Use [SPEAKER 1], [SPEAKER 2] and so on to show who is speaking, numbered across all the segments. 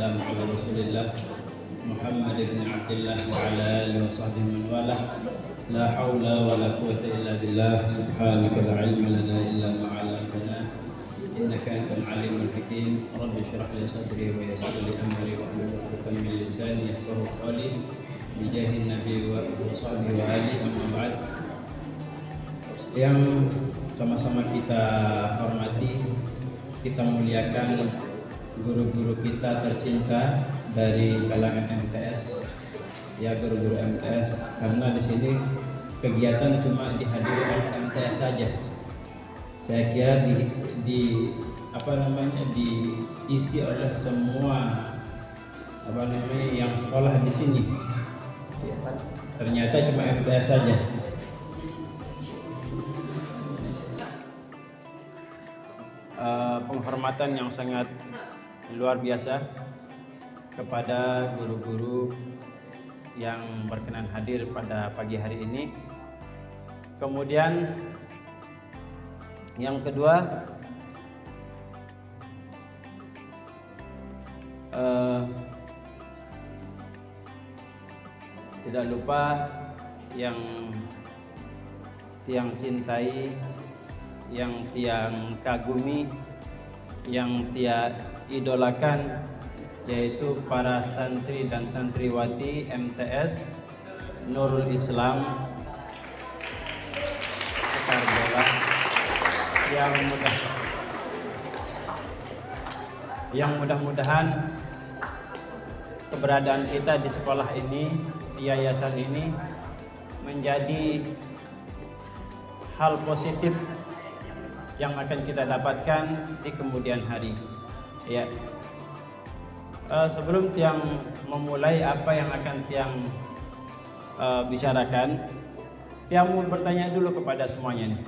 [SPEAKER 1] والسلام على رسول الله محمد بن عبد الله وعلى آله وصحبه من والاه لا حول ولا قوة إلا بالله سبحانك لا علم لنا إلا ما علمتنا إنك أنت العليم الحكيم رب اشرح لي صدري ويسر لي أمري واحلل عقدة من لساني يفقهوا قولي بجاه النبي وصحبه وآله أما بعد. Yang sama-sama kita hormati, kita muliakan guru-guru kita tercinta dari kalangan MTS, ya guru-guru MTS, karena di sini kegiatan cuma dihadiri oleh MTS saja. Saya kira diisi oleh semua yang sekolah di sini. Ya, ternyata cuma MTS saja. Penghormatan yang sangat luar biasa kepada guru-guru yang berkenan hadir pada pagi hari ini. Kemudian yang kedua, tidak lupa yang tiang cintai, yang tiang kagumi, yang tiang idolakan, yaitu para santri dan santriwati MTS Nurul Islam Sekarbola, yang mudah-mudahan keberadaan kita di sekolah ini, di yayasan ini, menjadi hal positif yang akan kita dapatkan di kemudian hari. Ya. Sebelum Tiang memulai apa yang akan Tiang bicarakan, Tiang mau bertanya dulu kepada semuanya nih.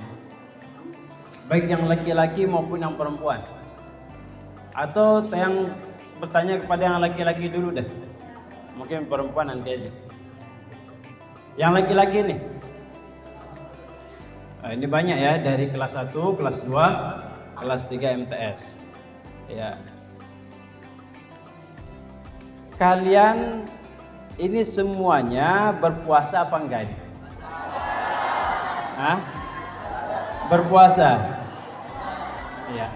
[SPEAKER 1] Baik yang laki-laki maupun yang perempuan. Atau Tiang bertanya kepada yang laki-laki dulu deh. Mungkin perempuan nanti aja. Yang laki-laki nih. Ini banyak ya, dari kelas 1, kelas 2, kelas 3 MTS. Ya. Kalian ini semuanya berpuasa apa enggak ini? Hah? Berpuasa. Ya.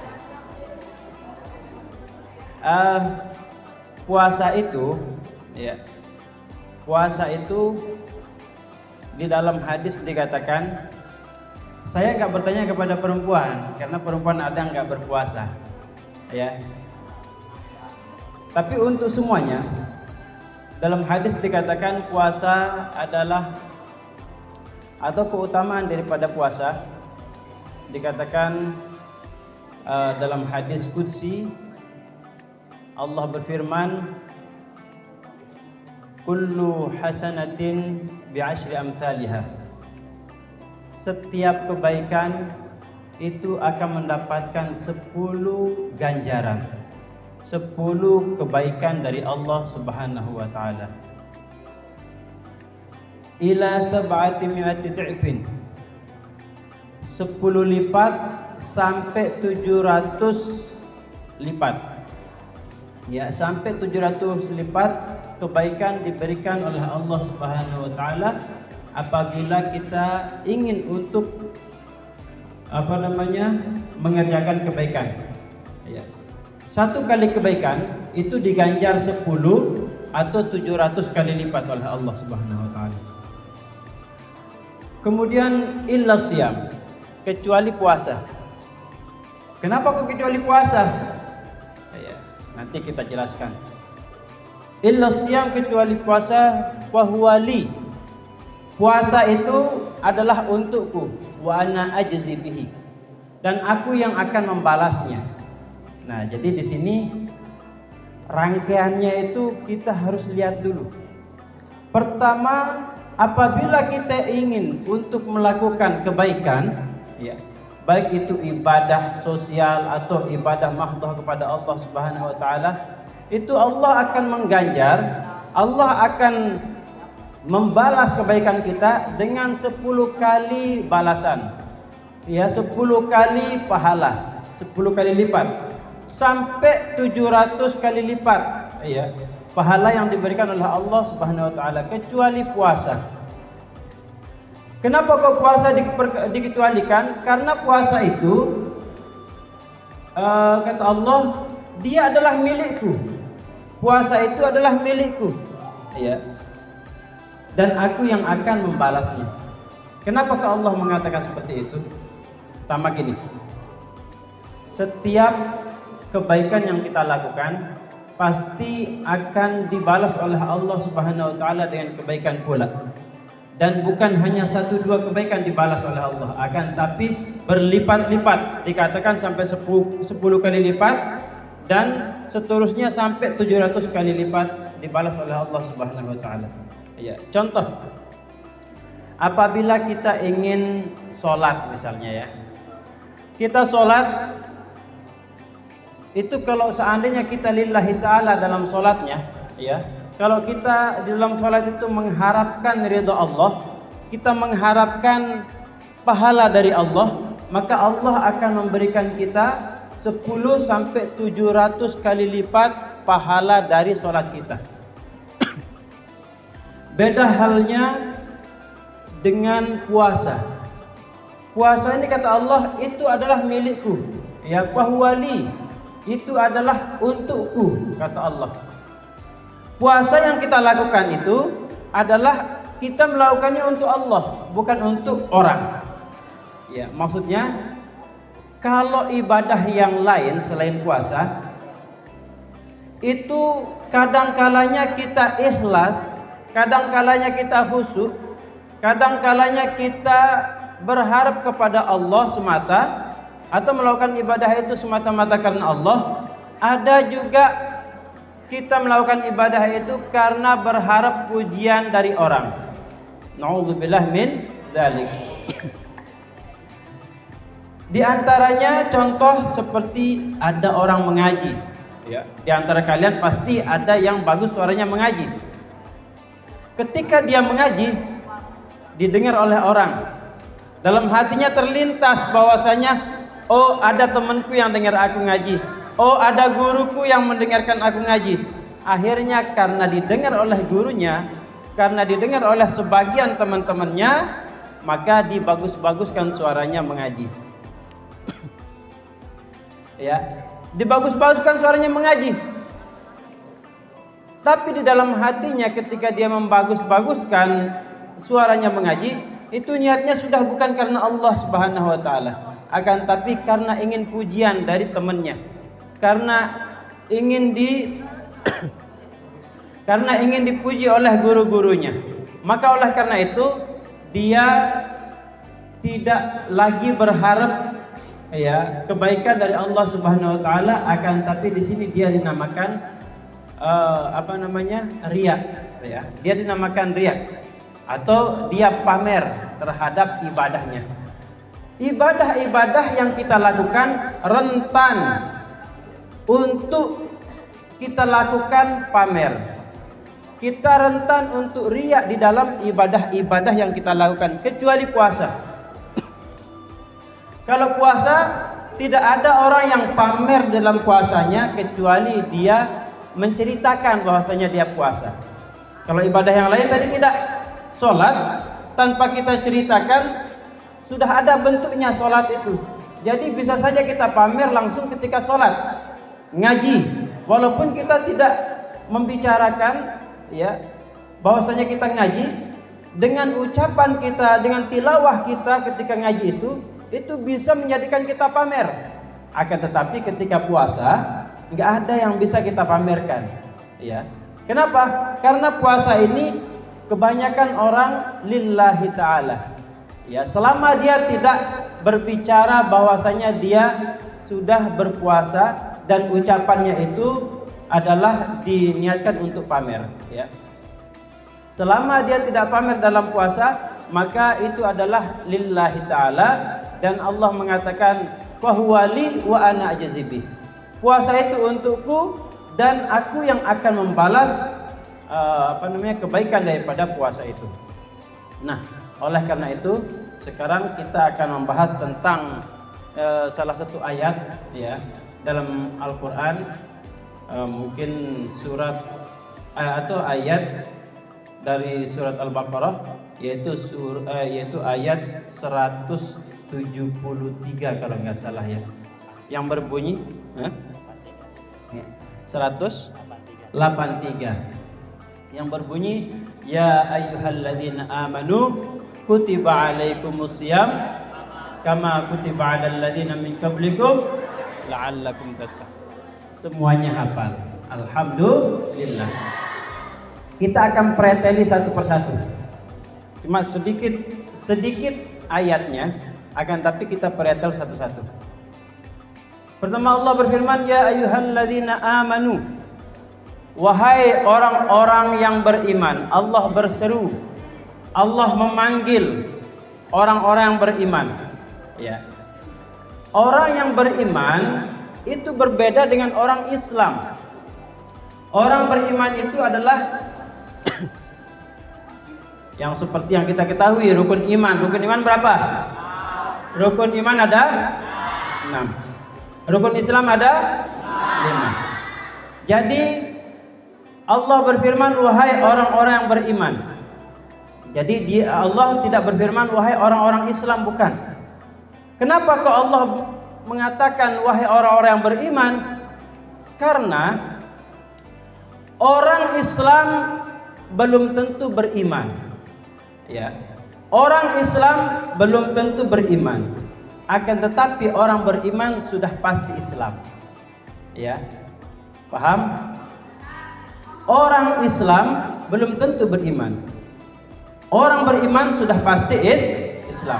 [SPEAKER 1] Puasa itu, ya. Puasa itu di dalam hadis dikatakan, saya nggak bertanya kepada perempuan karena perempuan ada yang nggak berpuasa, ya. Tapi untuk semuanya, dalam hadis dikatakan puasa adalah, atau keutamaan daripada puasa dikatakan dalam hadis qudsi, Allah berfirman, kullu hasanatin bi'ashri amsalihah. Setiap kebaikan itu akan mendapatkan 10 ganjaran, 10 kebaikan dari Allah Subhanahu wa taala. Ila sab'ati mi'ati du'fin, 10 lipat sampai 700 lipat. Ya, sampai 700 lipat kebaikan diberikan oleh Allah Subhanahu wa taala apabila kita ingin untuk mengerjakan kebaikan. Ya. Satu kali kebaikan itu diganjar 10 atau 700 kali lipat oleh Allah Subhanahu wa taala. Kemudian illa siyam, kecuali puasa. Kenapa kok kecuali puasa? Ya, nanti kita jelaskan. Illa siyam, kecuali puasa, wa huwa li. Puasa itu adalah untukku, wa ana ajzi bihi, dan aku yang akan membalasnya. Nah, jadi di sini rangkaiannya itu kita harus lihat dulu. Pertama, apabila kita ingin untuk melakukan kebaikan, ya, baik itu ibadah sosial atau ibadah mahdhah kepada Allah Subhanahu wa taala, itu Allah akan mengganjar, Allah akan membalas kebaikan kita dengan 10 kali balasan. Ya, 10 kali pahala, 10 kali lipat sampai 700 kali lipat. ya, pahala yang diberikan oleh Allah Subhanahu wa taala kecuali puasa. Kenapa kok puasa dikecualikan? Karena puasa itu kata Allah, dia adalah milikku. Puasa itu adalah milikku, ya. Dan aku yang akan membalasnya. Kenapa Allah mengatakan seperti itu? Pertama gini, setiap kebaikan yang kita lakukan pasti akan dibalas oleh Allah Subhanahu wa taala dengan kebaikan pula. Dan bukan hanya 1-2 kebaikan dibalas oleh Allah, akan tapi berlipat-lipat, dikatakan sampai 10 kali lipat dan seterusnya sampai 700 kali lipat dibalas oleh Allah Subhanahu wa taala. Ya, contoh, apabila kita ingin sholat misalnya ya, kita sholat itu kalau seandainya kita lillahi ta'ala dalam sholatnya ya, kalau kita di dalam sholat itu mengharapkan ridha Allah, kita mengharapkan pahala dari Allah, maka Allah akan memberikan kita 10 sampai 700 kali lipat pahala dari sholat kita. Beda halnya dengan puasa. Puasa ini kata Allah itu adalah milikku, ya, fahuwali, itu adalah untukku kata Allah. Puasa yang kita lakukan itu adalah kita melakukannya untuk Allah, bukan untuk orang. Ya, maksudnya kalau ibadah yang lain selain puasa itu kadang-kalanya kita ikhlas, kadang-kalanya kita khusyuk, kadang-kalanya kita berharap kepada Allah semata atau melakukan ibadah itu semata-mata karena Allah. Ada juga kita melakukan ibadah itu karena berharap pujian dari orang. Na'udzubillah min dzalik. Di antaranya contoh seperti ada orang mengaji. Ya, di antara kalian pasti ada yang bagus suaranya mengaji. Ketika dia mengaji, didengar oleh orang, dalam hatinya terlintas bahwasanya, oh ada temanku yang dengar aku ngaji, oh ada guruku yang mendengarkan aku ngaji. Akhirnya karena didengar oleh gurunya, karena didengar oleh sebagian teman-temannya, maka dibagus-baguskan suaranya mengaji. Ya, dibagus-baguskan suaranya mengaji. Tapi di dalam hatinya ketika dia membagus-baguskan suaranya mengaji, itu niatnya sudah bukan karena Allah Subhanahu wa taala, akan tapi karena ingin pujian dari temannya, karena ingin karena ingin dipuji oleh guru-gurunya. Maka oleh karena itu dia tidak lagi berharap ya kebaikan dari Allah Subhanahu wa taala, akan tapi di sini dia dinamakan riya, ya. Dia dinamakan riya atau dia pamer terhadap ibadahnya. Ibadah-ibadah yang kita lakukan rentan untuk kita lakukan pamer. Kita rentan untuk riya di dalam ibadah-ibadah yang kita lakukan, kecuali puasa. Kalau puasa tidak ada orang yang pamer dalam puasanya kecuali dia menceritakan bahwasanya dia puasa. Kalau ibadah yang lain tadi tidak, sholat tanpa kita ceritakan sudah ada bentuknya sholat itu. Jadi bisa saja kita pamer langsung ketika sholat. Ngaji, walaupun kita tidak membicarakan ya bahwasanya kita ngaji, dengan ucapan kita, dengan tilawah kita ketika ngaji itu bisa menjadikan kita pamer. Akan tetapi ketika puasa nggak ada yang bisa kita pamerkan, ya. Kenapa? Karena puasa ini kebanyakan orang lillahi ta'ala, ya. Selama dia tidak berbicara bahwasanya dia sudah berpuasa dan ucapannya itu adalah diniatkan untuk pamer, ya. Selama dia tidak pamer dalam puasa, maka itu adalah lillahi ta'ala, dan Allah mengatakan fahuwali wa ana ajzibih. Puasa itu untukku dan aku yang akan membalas kebaikan daripada puasa itu. Nah, oleh karena itu sekarang kita akan membahas tentang salah satu ayat ya dalam Al-Qur'an mungkin surat atau ayat dari surat Al-Baqarah, yaitu ayat 173 kalau nggak salah ya, yang berbunyi 183 yang berbunyi, ya ayyuhalladzina amanu kutiba alaikumusiyam kama kutiba alal ladzina min qablikum la'allakum tattaqun. Semuanya hafal. Alhamdulillah. Kita akan preteli satu persatu. Cuma sedikit ayatnya, akan tapi kita pretel satu-satu. Pertama Allah berfirman, ya ayyuhalladzina amanu, wahai orang-orang yang beriman. Allah berseru, Allah memanggil orang-orang yang beriman. Ya. Orang yang beriman itu berbeda dengan orang Islam. Orang beriman itu adalah yang seperti yang kita ketahui, rukun iman. Rukun iman berapa? Rukun iman ada 6. Rukun Islam ada 5. Jadi Allah berfirman, wahai orang-orang yang beriman. Jadi Allah tidak berfirman wahai orang-orang Islam, bukan. Kenapa kok Allah mengatakan wahai orang-orang yang beriman? Karena orang Islam belum tentu beriman. Ya. Orang Islam belum tentu beriman. Akan tetapi orang beriman sudah pasti Islam. Ya. Paham? Orang Islam belum tentu beriman. Orang beriman sudah pasti Islam.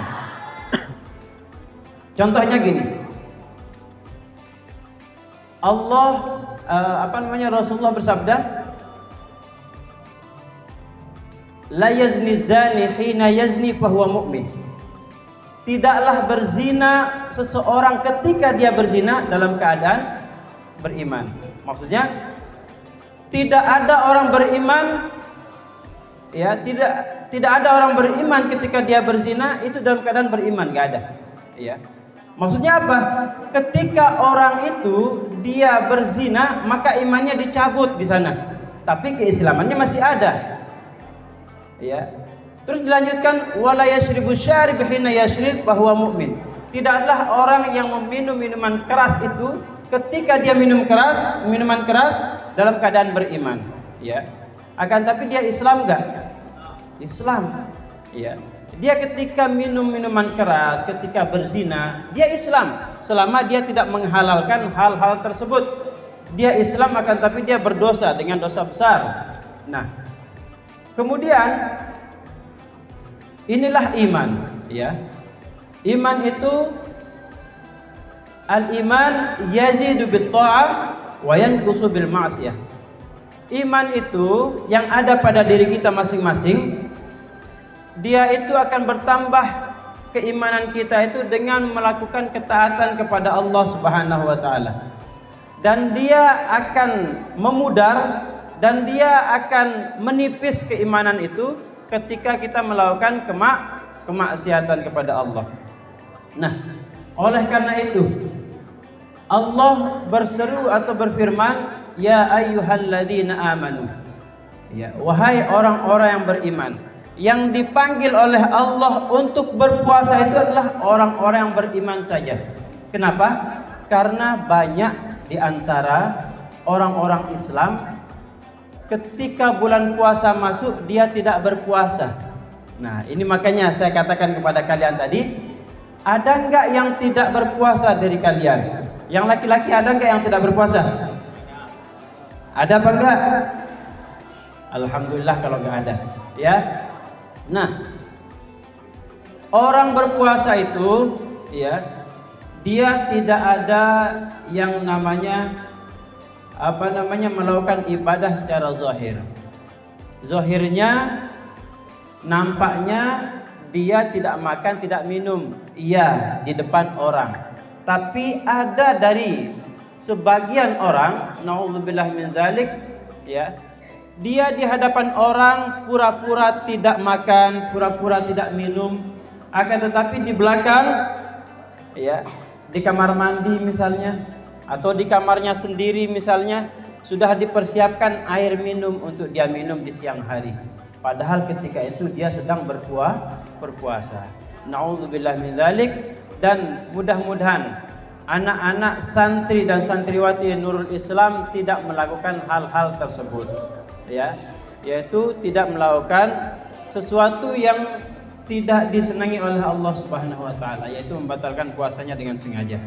[SPEAKER 1] Contohnya gini. Rasulullah bersabda, la yazni zani hina yazni fahuwa mu'min. Tidaklah berzina seseorang ketika dia berzina dalam keadaan beriman. Maksudnya tidak ada orang beriman, ya, tidak ada orang beriman ketika dia berzina itu dalam keadaan beriman, enggak ada. Ya. Maksudnya apa? Ketika orang itu dia berzina, maka imannya dicabut di sana. Tapi keislamannya masih ada. Ya. Terus dilanjutkan, wala yashribu syarib hina yashrib bahwa mu'min. Tidaklah orang yang meminum minuman keras itu ketika dia minuman keras dalam keadaan beriman, ya. Akan tapi dia Islam enggak? Islam. Ya. Dia ketika minum minuman keras, ketika berzina, dia Islam selama dia tidak menghalalkan hal-hal tersebut. Dia Islam, akan tapi dia berdosa dengan dosa besar. Nah, kemudian inilah iman, ya. Iman itu al-iman yazidu bit-tha'ah wa yanqusu bil ma'siyah. Iman itu yang ada pada diri kita masing-masing. Dia itu akan bertambah keimanan kita itu dengan melakukan ketaatan kepada Allah Subhanahu wa taala. Dan dia akan memudar dan dia akan menipis keimanan itu ketika kita melakukan kemaksiatan kepada Allah. Nah, oleh karena itu Allah berseru atau berfirman, ya ayyuhalladzina amanu. Ya, wahai orang-orang yang beriman. Yang dipanggil oleh Allah untuk berpuasa itu adalah orang-orang yang beriman saja. Kenapa? Karena banyak di antara orang-orang Islam ketika bulan puasa masuk dia tidak berpuasa. Nah, ini makanya saya katakan kepada kalian tadi, ada enggak yang tidak berpuasa dari kalian? Yang laki-laki ada enggak yang tidak berpuasa? Ada apa enggak? Alhamdulillah kalau enggak ada, ya. Nah, orang berpuasa itu, ya, dia tidak ada yang namanya melakukan ibadah secara zahir. Zahirnya nampaknya dia tidak makan, tidak minum, iya, di depan orang. Tapi ada dari sebagian orang, naudzubillah min dzalik, ya, dia di hadapan orang pura-pura tidak makan, pura-pura tidak minum, akan tetapi di belakang, ya, di kamar mandi misalnya, atau di kamarnya sendiri misalnya, sudah dipersiapkan air minum untuk dia minum di siang hari. Padahal ketika itu dia sedang berpuasa. Na'udzubillah min dzalik. Dan mudah-mudahan anak-anak santri dan santriwati Nurul Islam tidak melakukan hal-hal tersebut, ya, yaitu tidak melakukan sesuatu yang tidak disenangi oleh Allah Subhanahu wa taala, yaitu membatalkan puasanya dengan sengaja.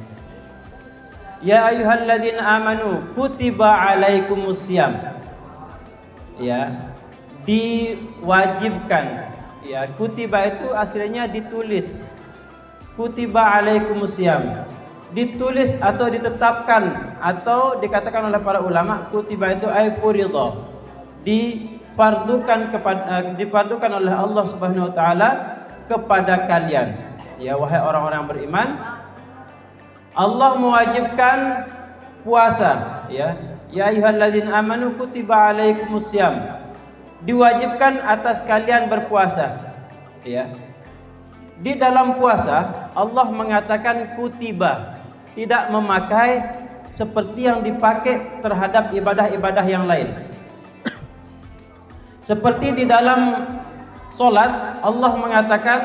[SPEAKER 1] Ya ayyuhalladzina amanu kutiba alaikumusiyam. Ya, diwajibkan. Ya, kutiba itu aslinya ditulis. Kutiba alaikumusiyam. Ditulis atau ditetapkan atau dikatakan oleh para ulama kutiba itu ay furidha. Difardukan oleh Allah Subhanahu wa taala kepada kalian. Ya, wahai orang-orang beriman, Allah mewajibkan puasa, ya. Ya ayyuhalladzina amanu kutiba alaikumusiyam. Diwajibkan atas kalian berpuasa, ya. Di dalam puasa Allah mengatakan kutiba, tidak memakai seperti yang dipakai terhadap ibadah-ibadah yang lain. Seperti di dalam solat Allah mengatakan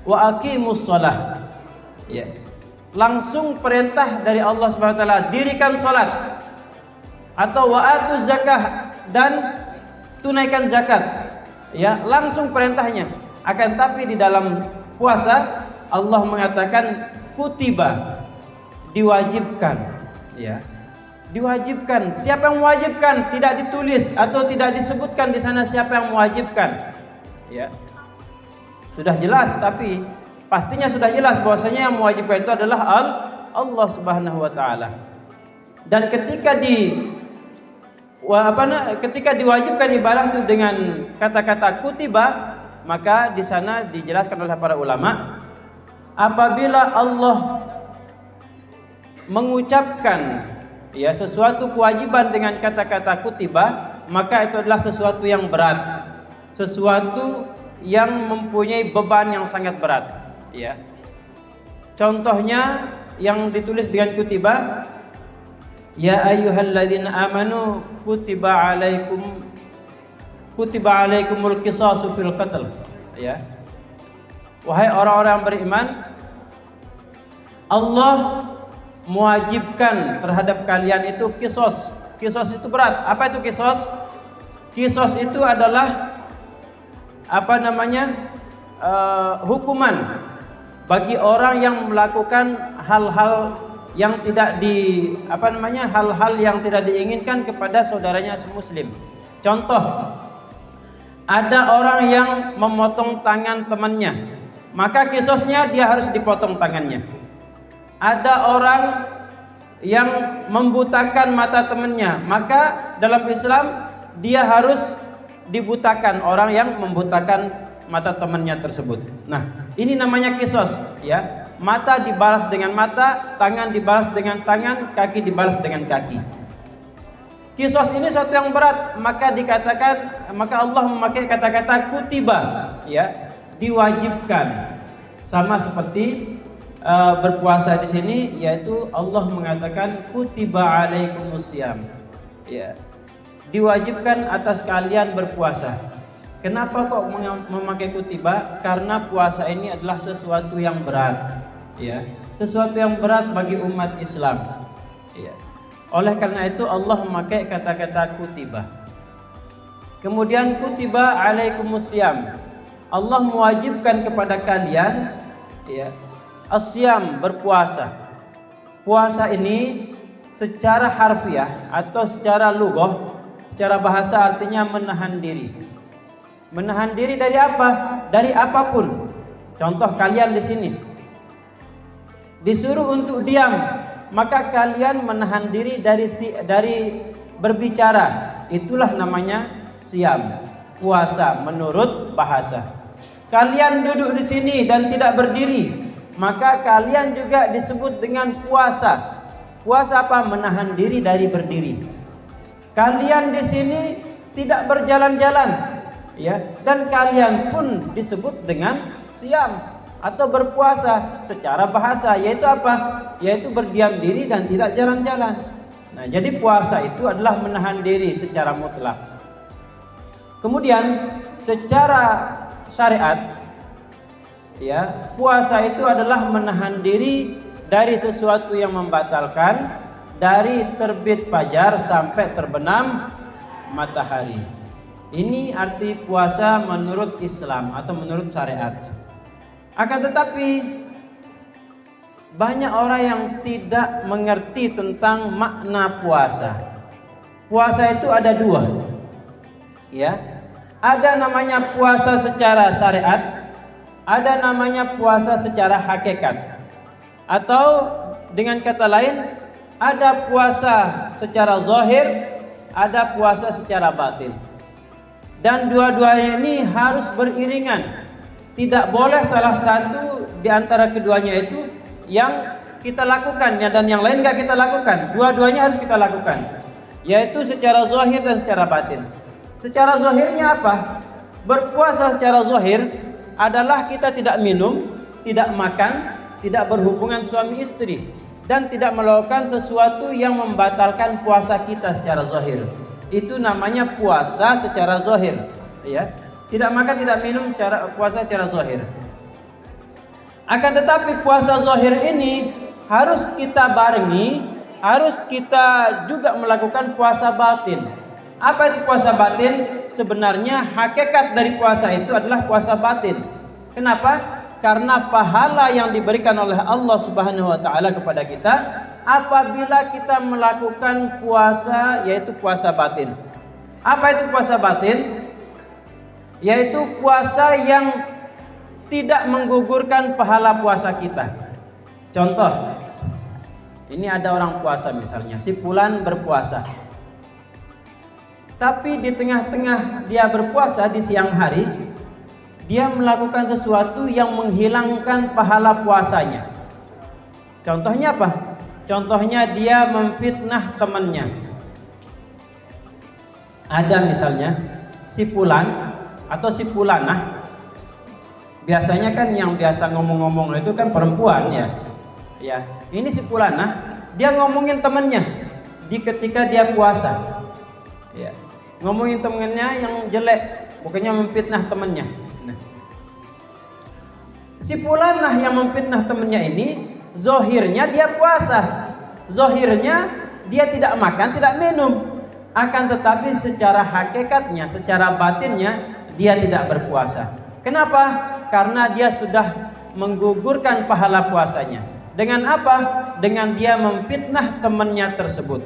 [SPEAKER 1] wa aqimus shalah. Ya. Langsung perintah dari Allah Subhanahu wa taala, dirikan salat. Atau wa atuz zakah, dan tunaikan zakat. Ya, langsung perintahnya. Akan tapi di dalam puasa Allah mengatakan kutiba, diwajibkan, ya. Diwajibkan. Siapa yang mewajibkan? Tidak ditulis atau tidak disebutkan di sana siapa yang mewajibkan. Ya. Sudah jelas, tapi pastinya sudah jelas bahwasanya yang mewajibkan itu adalah Allah Subhanahu wa taala. Dan ketika ketika diwajibkan ibadah itu dengan kata-kata kutiba, maka di sana dijelaskan oleh para ulama, apabila Allah mengucapkan, ya, sesuatu kewajiban dengan kata-kata kutiba, maka itu adalah sesuatu yang berat, sesuatu yang mempunyai beban yang sangat berat, ya. Contohnya yang ditulis dengan kutiba, ya ayyuhalladzina amanu kutiba alaikumul qisasu fil qatl, ya. Wahai orang-orang beriman, Allah mewajibkan terhadap kalian itu qisas. Qisas itu berat. Apa itu qisas? Qisas itu adalah hukuman bagi orang yang melakukan hal-hal yang tidak hal-hal yang tidak diinginkan kepada saudaranya semuslim. Contoh, ada orang yang memotong tangan temannya, maka qisasnya dia harus dipotong tangannya. Ada orang yang membutakan mata temannya, maka dalam Islam dia harus dibutakan orang yang membutakan mata temannya tersebut. Nah, ini namanya qisas, ya. Mata dibalas dengan mata, tangan dibalas dengan tangan, kaki dibalas dengan kaki. Qisas ini sesuatu yang berat, maka Allah memakai kata-kata kutiba, ya, diwajibkan. Sama seperti berpuasa di sini, yaitu Allah mengatakan kutiba alaikumusiyam, ya, diwajibkan atas kalian berpuasa. Kenapa kok memakai kutiba? Karena puasa ini adalah sesuatu yang berat, ya, sesuatu yang berat bagi umat Islam, ya. Oleh karena itu Allah memakai kata-kata kutiba. Kemudian kutiba alaikumusiyam, Allah mewajibkan kepada kalian, ya, asyam, berpuasa. Puasa ini secara harfiah atau secara lughah, secara bahasa artinya menahan diri. Menahan diri dari apa? Dari apapun. Contoh, kalian di sini disuruh untuk diam, maka kalian menahan diri dari berbicara. Itulah namanya siam, puasa menurut bahasa. Kalian duduk di sini dan tidak berdiri, maka kalian juga disebut dengan puasa. Puasa apa? Menahan diri dari berdiri. Kalian di sini tidak berjalan-jalan, ya, dan kalian pun disebut dengan siam atau berpuasa secara bahasa, yaitu apa? Yaitu berdiam diri dan tidak jalan-jalan. Nah, jadi puasa itu adalah menahan diri secara mutlak. Kemudian secara syariat, ya, puasa itu adalah menahan diri dari sesuatu yang membatalkan, dari terbit fajar sampai terbenam matahari. Ini arti puasa menurut Islam atau menurut syariat. Akan tetapi banyak orang yang tidak mengerti tentang makna puasa. Puasa itu ada dua, ya. Ada namanya puasa secara syariat, ada namanya puasa secara hakikat. Atau dengan kata lain, ada puasa secara zahir, ada puasa secara batin. Dan dua-duanya ini harus beriringan. Tidak boleh salah satu di antara keduanya itu yang kita lakukan dan yang lain nggak kita lakukan. Dua-duanya harus kita lakukan, yaitu secara zahir dan secara batin. Secara zahirnya apa? Berpuasa secara zahir adalah kita tidak minum, tidak makan, tidak berhubungan suami istri, dan tidak melakukan sesuatu yang membatalkan puasa kita secara zahir. Itu namanya puasa secara zahir, ya. Tidak makan, tidak minum, puasa secara zahir. Akan tetapi puasa zahir ini harus kita barengi, harus kita juga melakukan puasa batin. Apa itu puasa batin? Sebenarnya hakikat dari puasa itu adalah puasa batin. Kenapa? Karena pahala yang diberikan oleh Allah Subhanahu wa taala kepada kita apabila kita melakukan puasa, yaitu puasa batin. Apa itu puasa batin? Yaitu puasa yang tidak menggugurkan pahala puasa kita. Contoh, ini ada orang puasa misalnya, si fulan berpuasa. Tapi di tengah-tengah dia berpuasa di siang hari, dia melakukan sesuatu yang menghilangkan pahala puasanya. Contohnya apa? Contohnya dia memfitnah temannya. Ada misalnya si fulan atau si fulanah. Biasanya kan yang biasa ngomong-ngomong itu kan perempuan, ya. Ya, ini si fulanah, dia ngomongin temannya ketika dia puasa. Ya. Ngomongin temannya yang jelek, bukannya memfitnah temannya. Nah. Si fulanah yang memfitnah temannya ini zahirnya dia puasa. Zahirnya dia tidak makan, tidak minum. Akan tetapi secara hakikatnya, secara batinnya dia tidak berpuasa. Kenapa? Karena dia sudah menggugurkan pahala puasanya. Dengan apa? Dengan dia memfitnah temannya tersebut.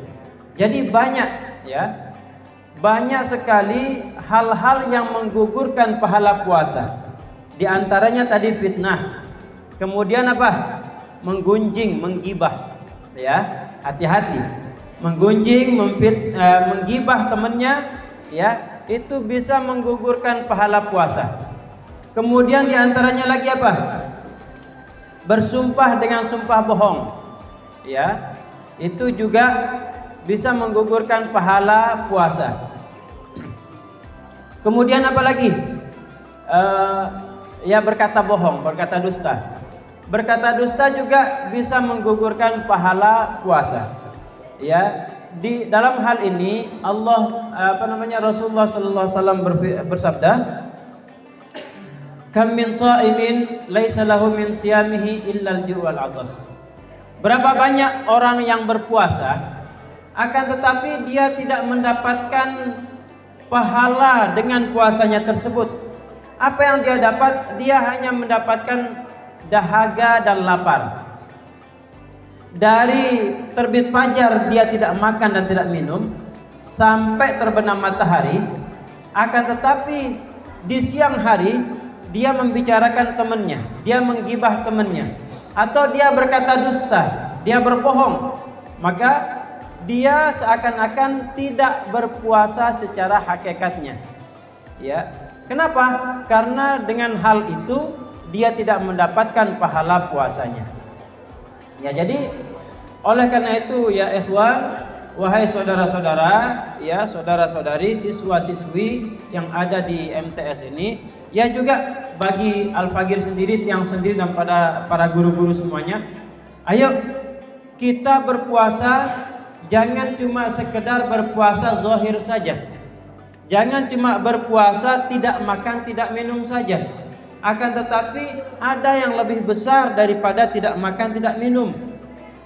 [SPEAKER 1] Jadi banyak, ya, banyak sekali hal-hal yang menggugurkan pahala puasa. Di antaranya tadi fitnah. Kemudian apa? Menggunjing, menggibah. Ya, hati-hati. Menggunjing, menggibah temannya, ya, itu bisa menggugurkan pahala puasa. Kemudian diantaranya lagi apa? Bersumpah dengan sumpah bohong, ya, itu juga bisa menggugurkan pahala puasa. Kemudian apa lagi? Ya, berkata bohong, berkata dusta. Berkata dusta juga bisa menggugurkan pahala puasa. Ya, di dalam hal ini Rasulullah sallallahu alaihi wasallam bersabda, "Kam min sha'imin laisa lahu min siyamihi illa al-ju' wal 'atas." Berapa banyak orang yang berpuasa akan tetapi dia tidak mendapatkan pahala dengan puasanya tersebut. Apa yang dia dapat? Dia hanya mendapatkan dahaga dan lapar. Dari terbit fajar dia tidak makan dan tidak minum sampai terbenam matahari. Akan tetapi di siang hari dia membicarakan temannya, dia menggibah temannya, atau dia berkata dusta, dia berbohong, maka dia seakan-akan tidak berpuasa secara hakikatnya. Ya, kenapa? Karena dengan hal itu dia tidak mendapatkan pahala puasanya. Ya, jadi oleh karena itu ya ikhwan, wahai saudara-saudara, ya saudara-saudari, siswa-siswi yang ada di MTS ini, ya juga bagi Al-Fagir sendiri, yang sendiri dan pada para guru-guru semuanya, ayo kita berpuasa jangan cuma sekedar berpuasa zahir saja. Jangan cuma berpuasa tidak makan, tidak minum saja. Akan tetapi ada yang lebih besar daripada tidak makan, tidak minum.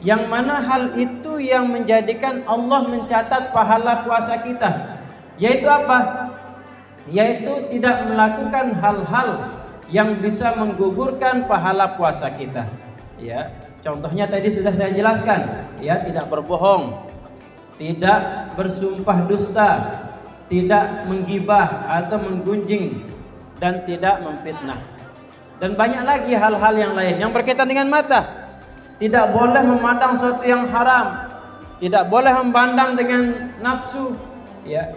[SPEAKER 1] Yang mana hal itu yang menjadikan Allah mencatat pahala puasa kita. Yaitu apa? Yaitu tidak melakukan hal-hal yang bisa menggugurkan pahala puasa kita. Ya, contohnya tadi sudah saya jelaskan, ya, tidak berbohong, tidak bersumpah dusta, tidak menggibah atau menggunjing, dan tidak memfitnah. Dan banyak lagi hal-hal yang lain yang berkaitan dengan mata. Tidak boleh memandang sesuatu yang haram, tidak boleh memandang dengan nafsu, ya,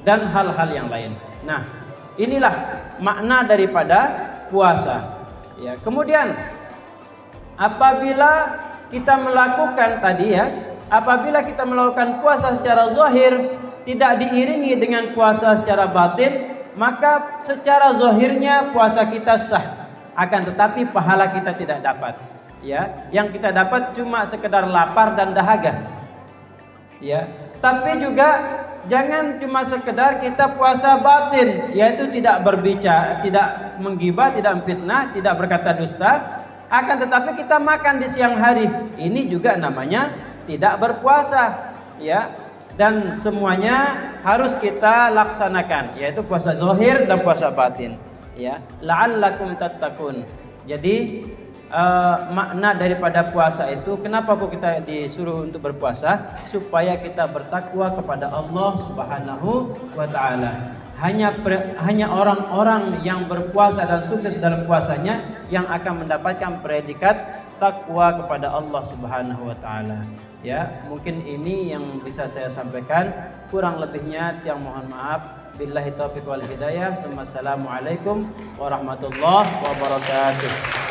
[SPEAKER 1] dan hal-hal yang lain. Nah, inilah makna daripada puasa. Ya, kemudian apabila kita melakukan tadi, ya, apabila kita melakukan puasa secara zahir tidak diiringi dengan puasa secara batin, maka secara zahirnya puasa kita sah. Akan tetapi pahala kita tidak dapat. Ya, yang kita dapat cuma sekedar lapar dan dahaga. Ya, tapi juga jangan cuma sekedar kita puasa batin, yaitu tidak berbicara, tidak menggibah, tidak memfitnah, tidak berkata dusta. Akan tetapi kita makan di siang hari, ini juga namanya tidak berpuasa, ya. Dan semuanya harus kita laksanakan, yaitu puasa zahir dan puasa batin, ya. La'allakum tattaqun. Jadi makna daripada puasa itu, kenapa kok kita disuruh untuk berpuasa? Supaya kita bertakwa kepada Allah Subhanahu wa taala. Hanya orang-orang yang berpuasa dan sukses dalam puasanya yang akan mendapatkan predikat takwa kepada Allah Subhanahu wa taala. Ya, mungkin ini yang bisa saya sampaikan. Kurang lebihnya tiang mohon maaf. Billahi taufiq wal hidayah. Assalamualaikum warahmatullahi wabarakatuh.